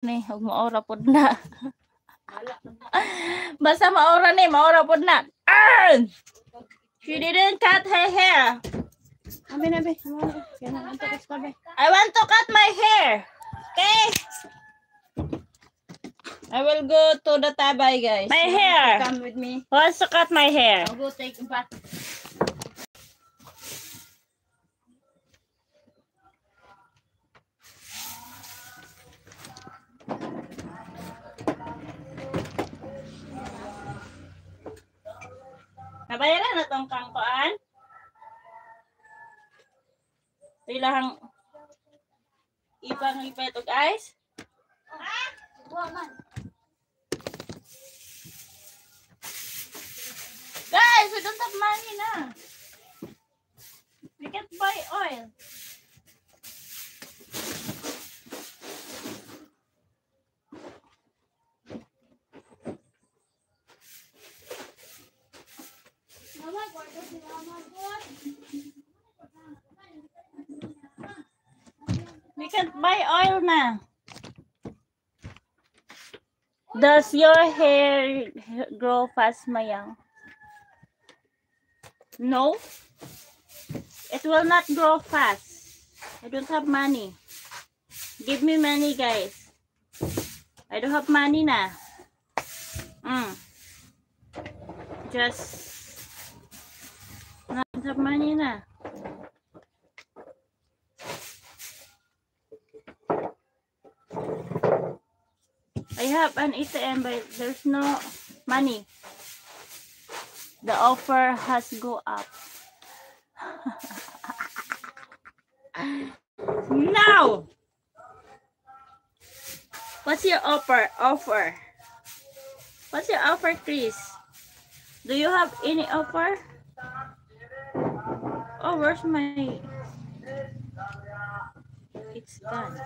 ni, huwag maura po na. Basta maura ni, maura po na. She didn't cut her hair. I want to cut my hair. Okay? I will go to the tabay, guys. My hair. Come with me. Who wants to cut my hair? I'll go take a bath. Nabayaran na tong kangkoan. Ilahang ibang ipeto, guys. Guys, we don't have money na. We can't buy oil. We can't buy oil na. Does your hair grow fast, Mayang? No. It will not grow fast. I don't have money. Give me money, guys. I don't have money na. Just not have money na. I have an ATM, but there's no money. The offer has go up. Now, what's your offer? What's your offer, Chris? Do you have any offer? Oh, where's my? It's done.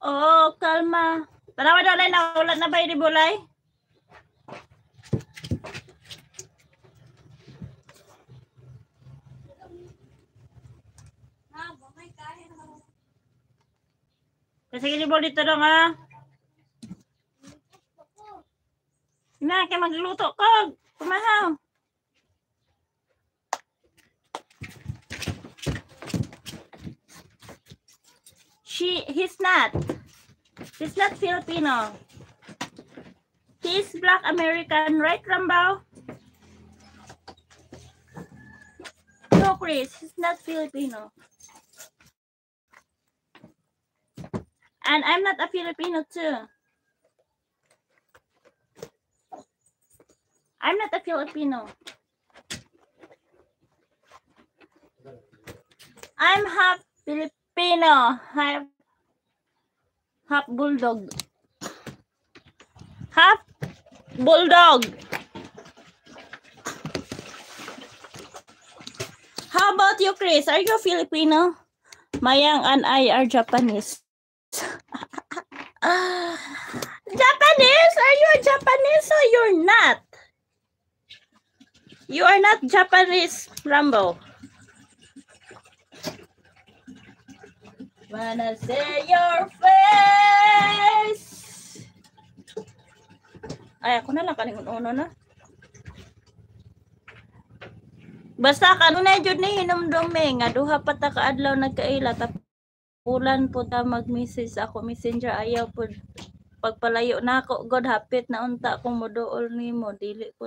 Oh, kalma. Tanawa daw na ulat na ba ni Bulay? Kasi kinibol dito daw nga. Na, kaya magluto ko. Kumahaw. He's not Filipino. He's Black American, right, Rambo? No, Chris, he's not Filipino. And I'm not a Filipino too. I'm not a Filipino. I'm half Filipino, half bulldog. Half bulldog. How about you, Chris? Are you Filipino? Mayang and I are Japanese. Japanese? Are you Japanese or you're not? You are not Japanese, Rambo. Wanna see your face. Ay, ako na lang kaningon-uno na. Basta kanunay jud ni hinumdumi nga duha pa ta kaadlaw nagkaila Ulan po ta mag-message ako messenger ayaw po pagpalayo na ako god hapit na unta kung moduol nimo dili ko